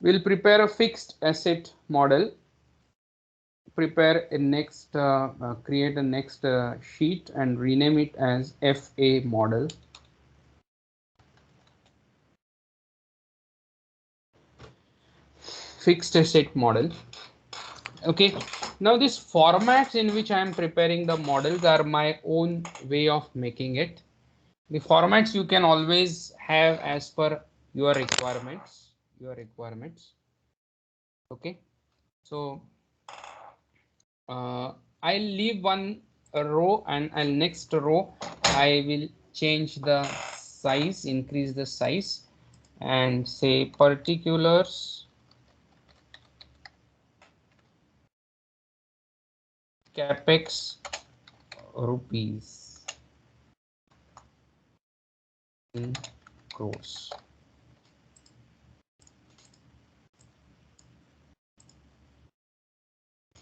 We'll prepare a fixed asset model, prepare a next, create a next sheet and rename it as FA model. Fixed asset model. Okay, now these formats in which I am preparing the models are my own way of making it. The formats you can always have as per your requirements. Okay, so I'll leave one row, and I'll next row I will change the size, increase the size, and say particulars capex rupees in crores.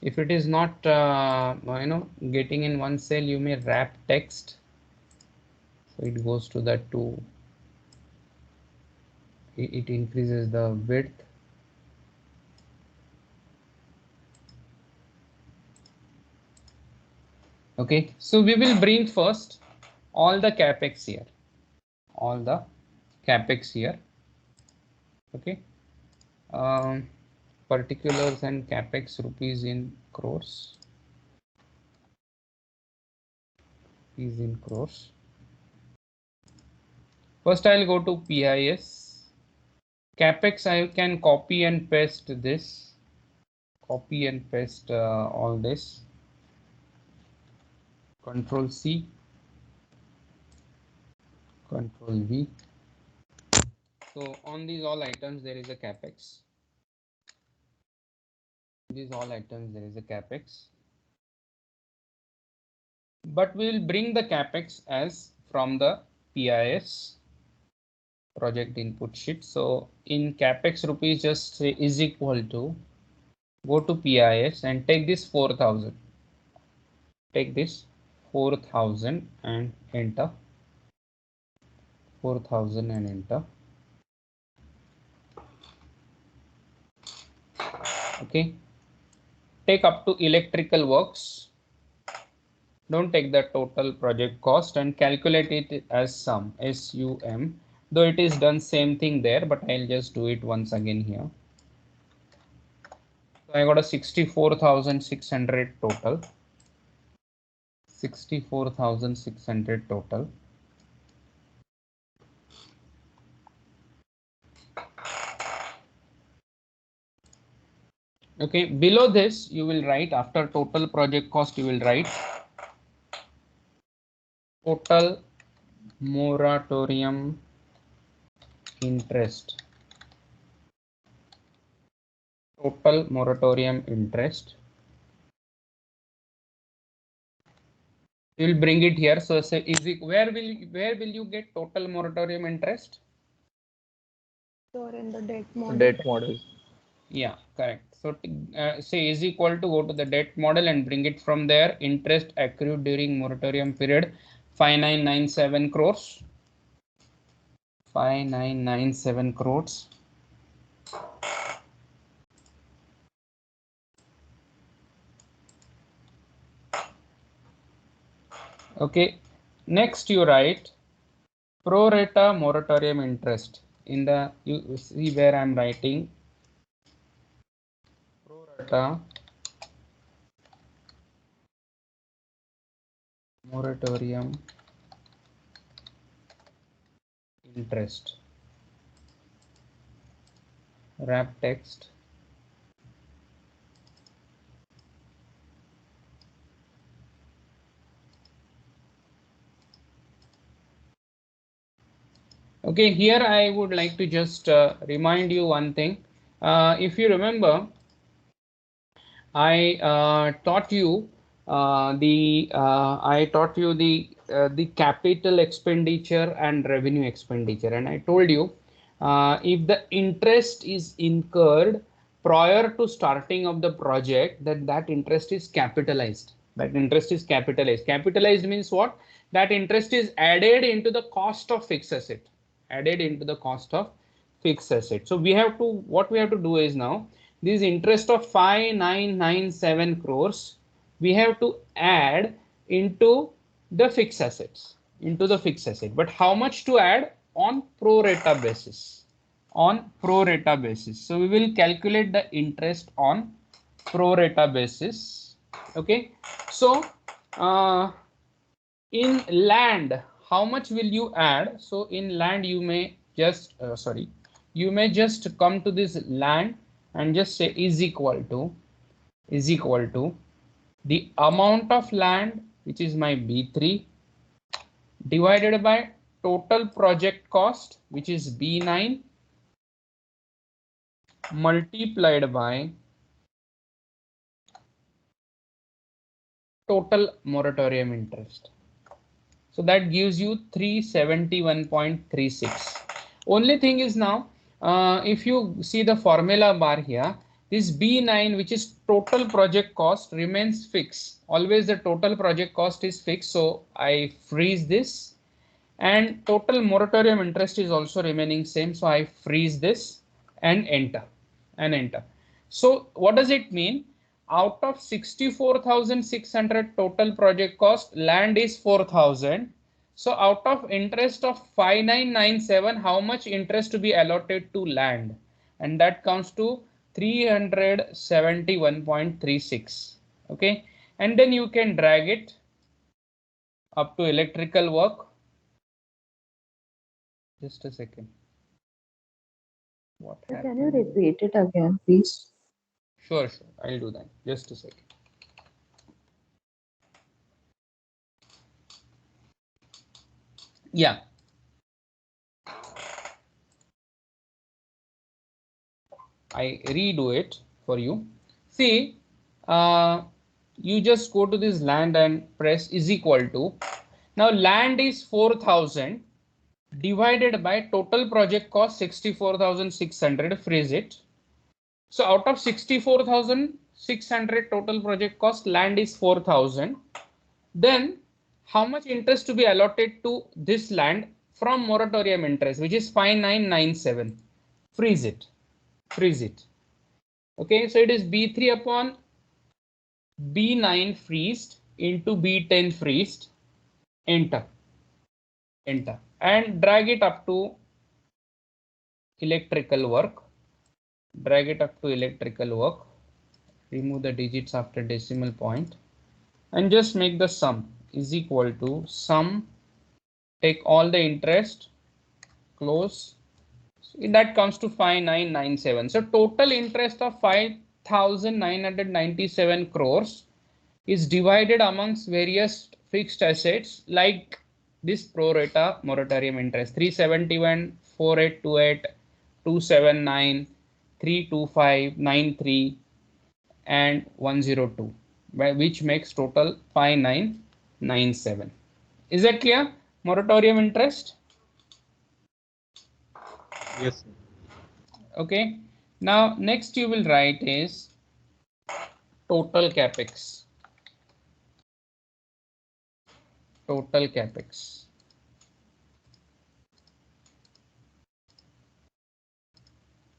If it is not getting in one cell, you may wrap text, so it goes to that too. It increases the width. Okay, so we will bring first all the capex here, okay. Particulars and capex rupees in crores, First I'll go to PIS. Capex, I can copy and paste this, all this, Control C, Control V. So on these all items there is a capex. But we will bring the capex as from the PIS, project input sheet. So in capex rupees, just say is equal to, go to PIS and take this 4,000. Take this 4,000 and enter. 4,000 and enter. Okay. Take up to electrical works. Don't take the total project cost and calculate it as sum, SUM. Though it is done same thing there, but I'll just do it once again here. So I got a 64,600 total. 64,600 total. Okay, below this you will write, after total project cost, you will write total moratorium interest. Total moratorium interest. You will bring it here. So say where will you get total moratorium interest? Or in the debt model. Yeah, correct. So say is equal to, go to the debt model and bring it from there. Interest accrued during moratorium period 5997 crores. 5997 crores. Okay, next you write pro rata moratorium interest. In the, you see where I'm writing pro rata moratorium interest. Wrap text. Okay, here I would like to just remind you one thing. If you remember, I taught you the capital expenditure and revenue expenditure, and I told you if the interest is incurred prior to starting of the project, that interest is capitalized. Capitalized means what? That interest is added into the cost of fixed asset. fixed asset. So we have to, what we have to do is now, this interest of 5997 crores, we have to add into the fixed assets, into the fixed asset. But how much to add? On pro rata basis, on pro rata basis. So we will calculate the interest on pro rata basis. Okay. So in land, how much will you add? So in land, you may just you may just come to this land and just say is equal to the amount of land, which is my B3, divided by total project cost, which is B9, multiplied by total moratorium interest. So that gives you 371.36. Only thing is now, if you see the formula bar here, this B9, which is total project cost, remains fixed. Always the total project cost is fixed. So I freeze this, and total moratorium interest is also remaining same. So I freeze this and enter. So what does it mean? Out of 64,600 total project cost, land is 4,000. So out of interest of 5997, how much interest to be allotted to land? And that comes to 371.36. Okay. And then you can drag it up to electrical work. Just a second. What happened? Can you repeat it again, please? Sure. I'll do that. Just a second. Yeah. I redo it for you. See, you just go to this land and press is equal to. Now land is 4,000 divided by total project cost 64,600. Freeze it. So out of 64,600 total project cost, land is 4,000. Then how much interest to be allotted to this land from moratorium interest, which is 5997. Freeze it. Okay, so it is B3 upon B9 freezed into B10 freezed. Enter, and drag it up to electrical work. Remove the digits after decimal point and just make the sum is equal to sum. Take all the interest, close. So that comes to 5997. So total interest of 5,997 crores is divided amongst various fixed assets like this pro rata moratorium interest 371, 4828, 279, 325, 93 and 102, which makes total 5997. Is that clear? Moratorium interest. Yes, sir. Okay. Now next you will write is total capex. Total capex.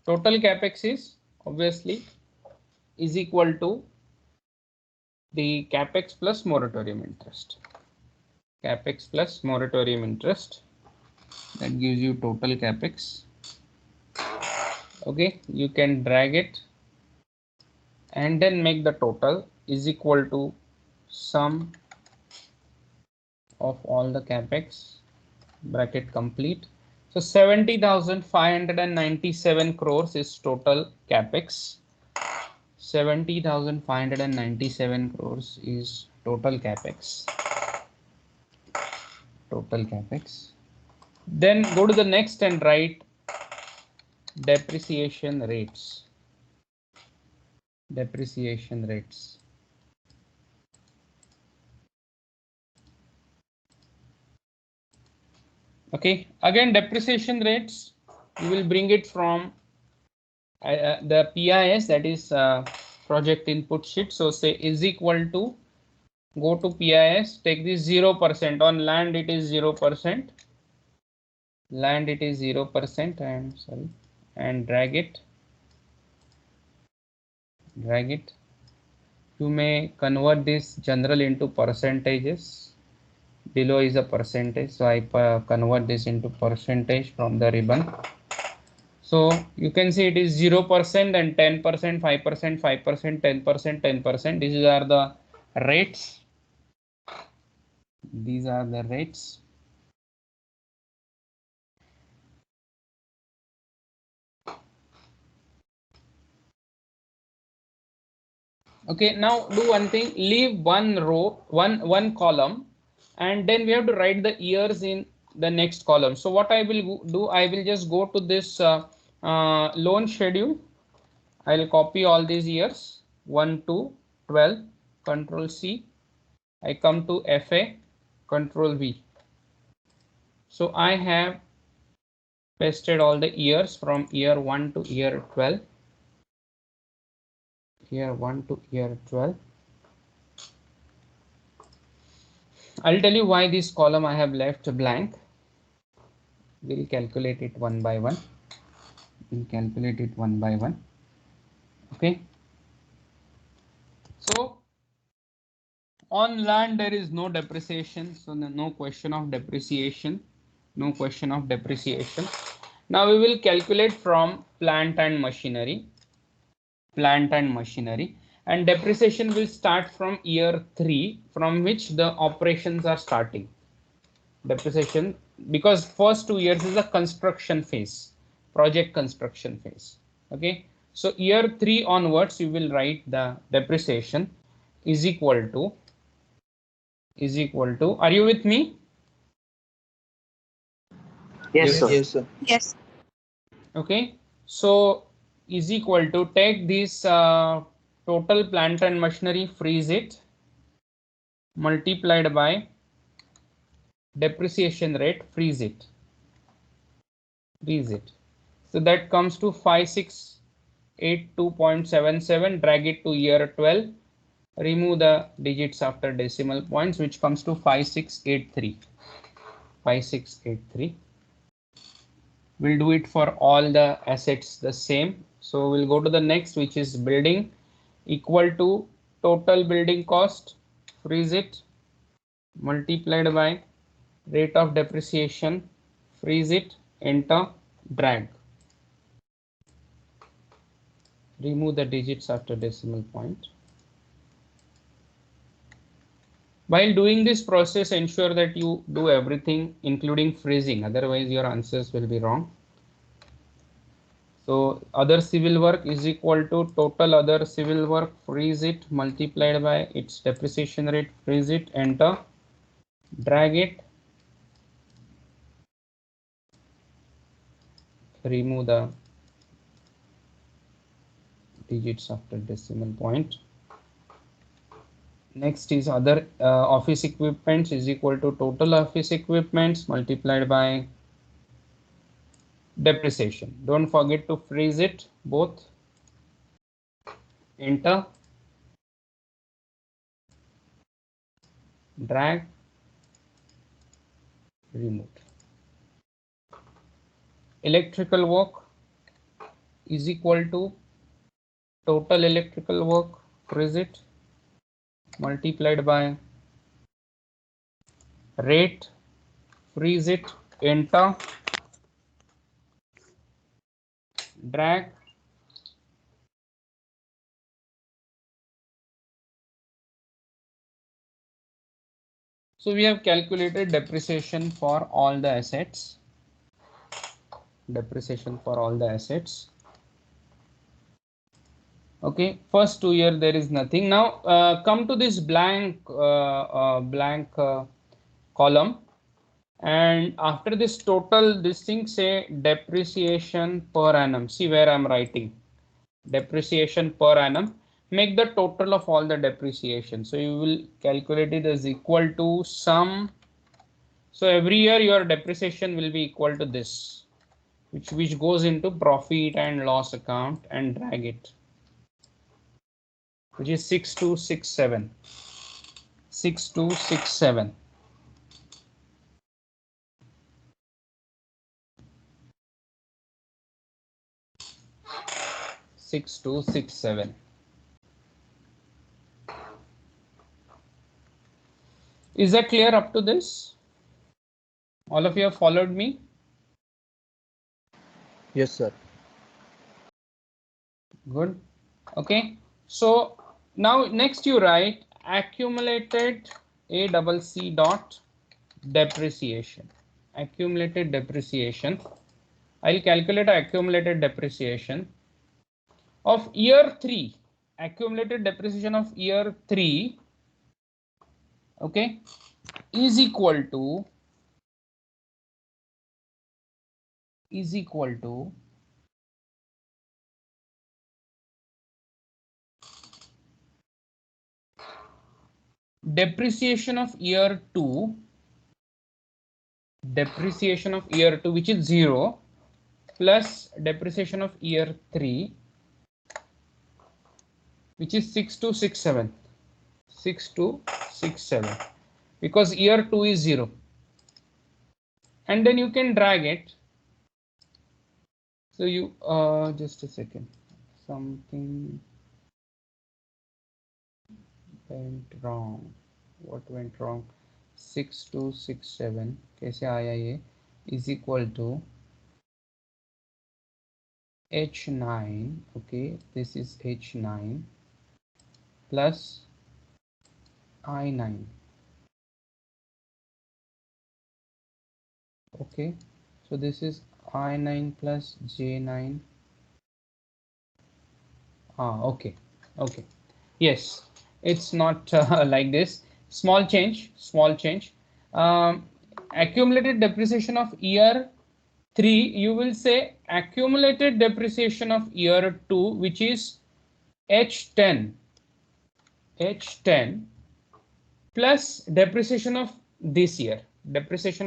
Total capex is obviously is equal to the capex plus moratorium interest. Capex plus moratorium interest. That gives you total capex. Okay, you can drag it and then make the total is equal to sum of all the capex, bracket complete. So 70,597 crores is total capex. 70,597 crores is total capex. Then go to the next and write depreciation rates. Okay, again depreciation rates, you will bring it from the PIS, that is project input sheet. So say is equal to, go to PIS, take this 0%. On land it is 0%. I'm sorry, and drag it. You may convert this general into percentages. Below is a percentage, so I convert this into percentage from the ribbon. So you can see it is 0% and 10%, 5%, 5%, 10%, 10%. These are the rates. These are the rates. Okay, now do one thing, leave one row, one column, and then we have to write the years in the next column. So what I will do, I will just go to this loan schedule. I'll copy all these years 1 to 12, Control C. I come to FA, Control V. So I have pasted all the years from year 1 to year 12. Year 1 to year 12. I'll tell you why this column I have left blank. We'll calculate it one by one. Okay. So on land there is no depreciation, so no question of depreciation. Now we will calculate from plant and machinery. And depreciation will start from year 3, from which the operations are starting. Depreciation, because first 2 years is a construction phase, project construction phase. Okay, so year 3 onwards you will write the depreciation is equal to, are you with me? Yes, sir. Yes, sir. Yes. Okay, so is equal to, take this total plant and machinery, freeze it, multiplied by depreciation rate, freeze it. So that comes to 5682.77. Drag it to year 12. Remove the digits after decimal points, which comes to 5683. We'll do it for all the assets the same. So we'll go to the next, which is building, equal to total building cost, freeze it, multiplied by rate of depreciation, freeze it, enter, drag. Remove the digits after decimal point. While doing this process, ensure that you do everything including freezing, otherwise your answers will be wrong. So other civil work is equal to total other civil work, freeze it, multiplied by its depreciation rate, freeze it, enter, drag it, remove the digits after decimal point. Next is other office equipments is equal to total office equipments multiplied by depreciation. Don't forget to freeze it both. Enter, drag, remove. Electrical work is equal to total electrical work, freeze it, multiplied by rate, freeze it, enter, drag, so we have calculated depreciation for all the assets. Okay, first 2 year there is nothing. Now come to this blank column, and after this total, this thing say depreciation per annum. See where I'm writing depreciation per annum. Make the total of all the depreciation. So you will calculate it as equal to sum. So every year your depreciation will be equal to this, which goes into profit and loss account, and drag it, which is 6267. 6267. Is that clear up to this? All of you have followed me? Yes, sir. Good. Okay. So now next you write accumulated ACC dot depreciation. Accumulated depreciation. I'll calculate accumulated depreciation of year 3. Accumulated depreciation of year 3. Okay. Is equal to depreciation of year 2, which is 0, plus depreciation of year 3, which is 6267. 6267, because year 2 is 0. And then you can drag it. So you just a second, something went wrong. What went wrong? 6267 कैसे आया ये? Is equal to H9. Okay, this is H9 plus I9. Okay, so this is I9 plus J9. Okay. Yes, it's not like this. Small change. Accumulated depreciation of year 3, you will say accumulated depreciation of year 2, which is H10 plus depreciation of this year, this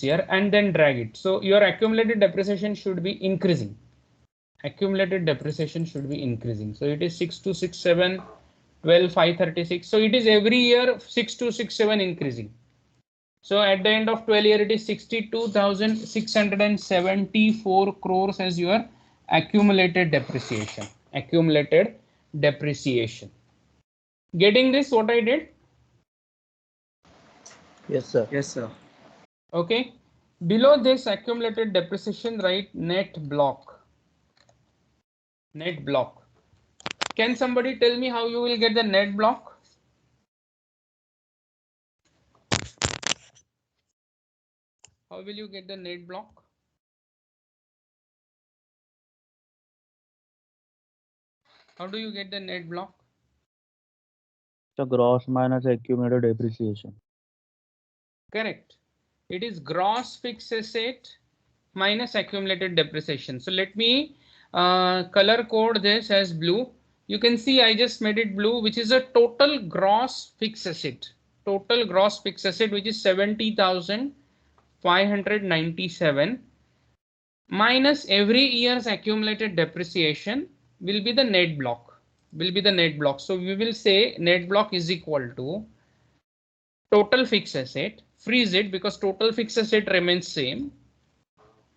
year, and then drag it. So your accumulated depreciation should be increasing. So it is 6267, 12,536. So it is every year 6267 increasing. So at the end of 12 year, it is 62,674 crores as your accumulated depreciation. Getting this, what I did? Yes, sir. Yes, sir. Okay. Below this accumulated depreciation, write net block. Can somebody tell me how you will get the net block? How will you get the net block? How do you get the net block? So gross minus accumulated depreciation. Correct. It is gross fixed asset minus accumulated depreciation. So let me color code this as blue. You can see I just made it blue, which is a total gross fixed asset. Which is 70,597 minus every year's accumulated depreciation will be the net block. So we will say net block is equal to total fixed asset, freeze it because total fixed asset remains same,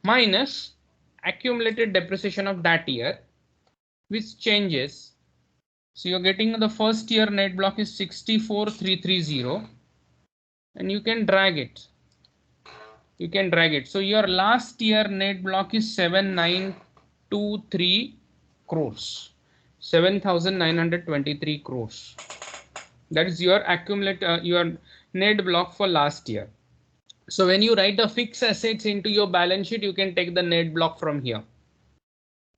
minus accumulated depreciation of that year, which changes. So you're getting the first year net block is 64,330, and you can drag it. So your last year net block is 7,923 crores. 7,923 crores. That is your your net block for last year. So when you write the fixed assets into your balance sheet, you can take the net block from here.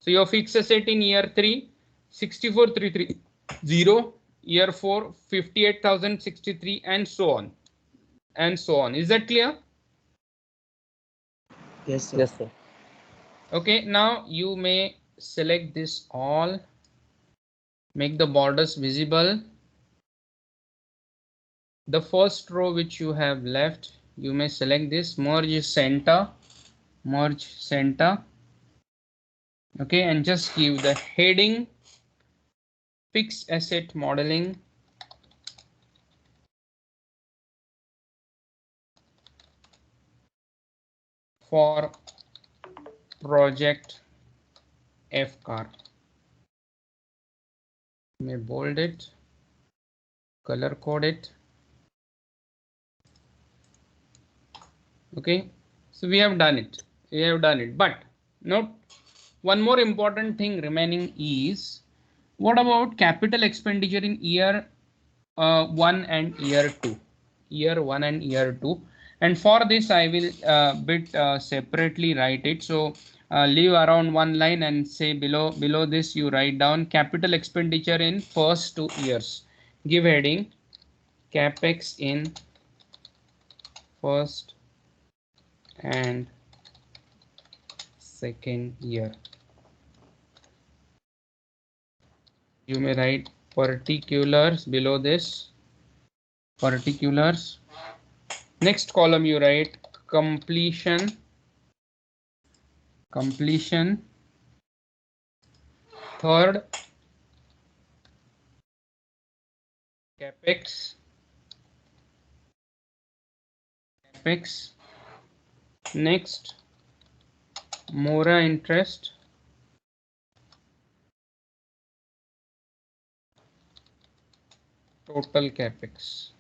So your fixed asset in year 3, 64,330, year 4, 58,063, and so on. Is that clear? Yes, sir. Yes, sir. Okay, now you may select this all, make the borders visible. The first row which you have left, you may select this, merge center. Okay, and just give the heading fixed asset modeling. For project F car. May bold it, color code it. Okay, so we have done it. But note one more important thing remaining is, what about capital expenditure in year 1 and year 2? Year 1 and year 2. And for this I will separately write it. So leave around one line and say below this you write down capital expenditure in first 2 years. Give heading capex in first and second year. You may write particulars below this. Particulars. Next column you write completion. Third, capex. Next, mora interest. Total capex.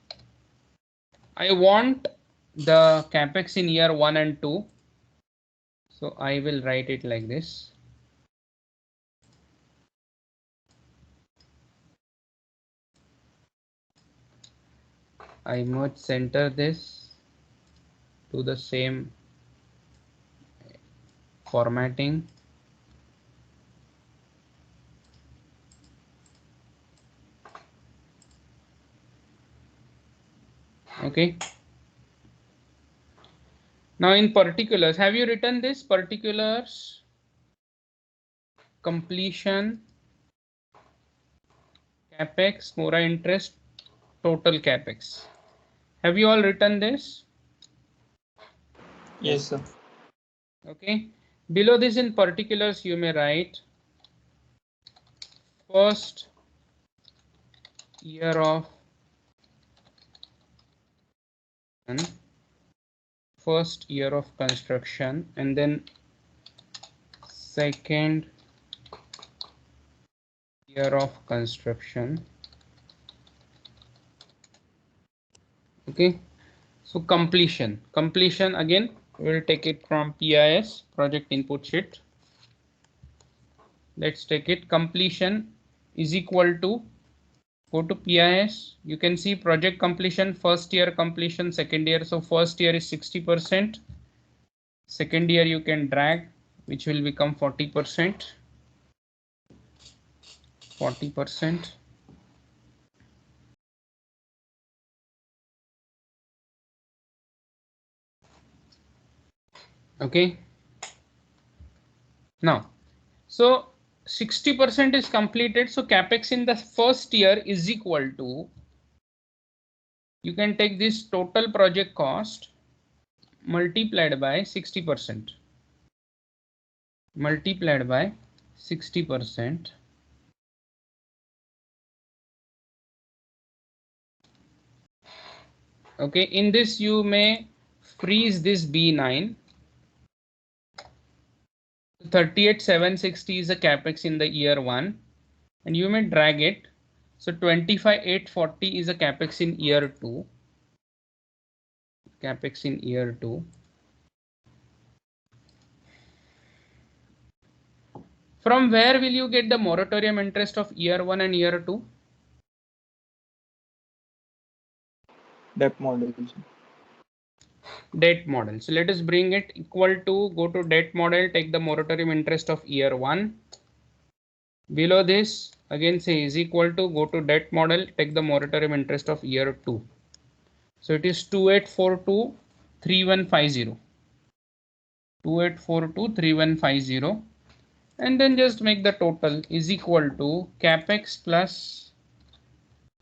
I want the capex in year 1 and 2. So I will write it like this. I must center this to the same formatting. Okay. Now in particulars, have you written this? Particulars, completion, capex, mora interest, total capex. Have you all written this? Yes, sir. Okay. Below this in particulars, you may write first year of construction, and then second year of construction. Okay, so completion again we'll take it from PIS, project input sheet. Let's take it. Completion is equal to, go to PIS, you can see project completion, first year completion, second year. So first year is 60%. Second year you can drag, which will become 40%. Okay. Now, so 60% is completed. So capex in the first year is equal to, you can take this total project cost multiplied by 60%. Multiplied by 60%. Okay, in this you may freeze this B9. 38,760 is a capex in the year 1, and you may drag it. So 25,840 is a capex in year 2. Capex in year 2. From where will you get the moratorium interest of year 1 and year 2? Debt model. Debt model. So let us bring it equal to, go to debt model, take the moratorium interest of year 1. Below this again say is equal to, go to debt model, take the moratorium interest of year 2. So it is 28423150. 28423150, and then just make the total is equal to capex plus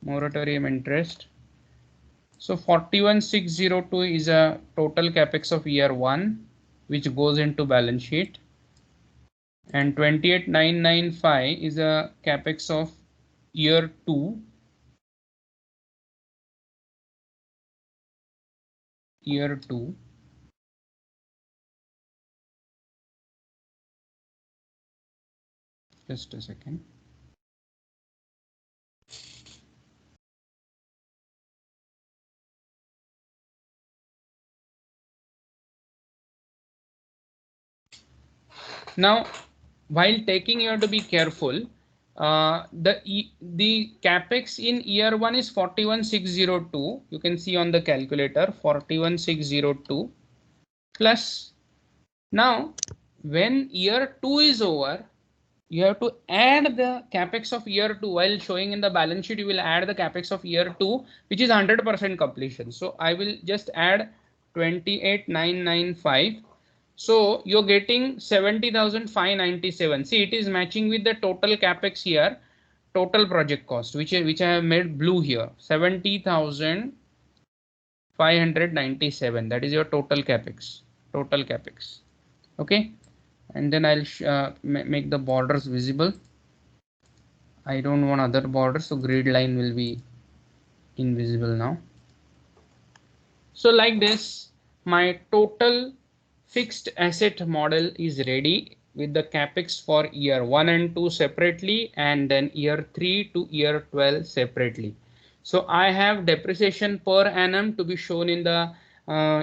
moratorium interest. So 41,602 is a total capex of year 1, which goes into balance sheet, and 28,995 is a capex of year 2. Year 2. Just a second. Now, while taking, you have to be careful. The capex in year 1 is 41,602. You can see on the calculator 41,602 plus. Now, when year 2 is over, you have to add the capex of year 2. While showing in the balance sheet, you will add the capex of year 2, which is 100% completion. So I will just add 28,995. So you're getting 70,597. See, it is matching with the total capex here, total project cost, which I have made blue here, 70,597. That is your total capex. Total capex. Okay, and then I'll make the borders visible. I don't want other borders, so grid line will be invisible now. So like this, my total fixed asset model is ready with the capex for year 1 and 2 separately, and then year 3 to year 12 separately. So I have depreciation per annum to be shown in the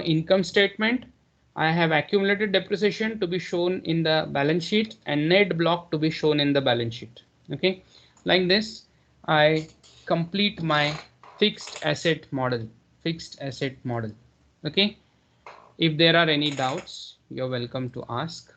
income statement. I have accumulated depreciation to be shown in the balance sheet, and net block to be shown in the balance sheet. Okay, like this, I complete my fixed asset model. Okay. If there are any doubts, you're welcome to ask.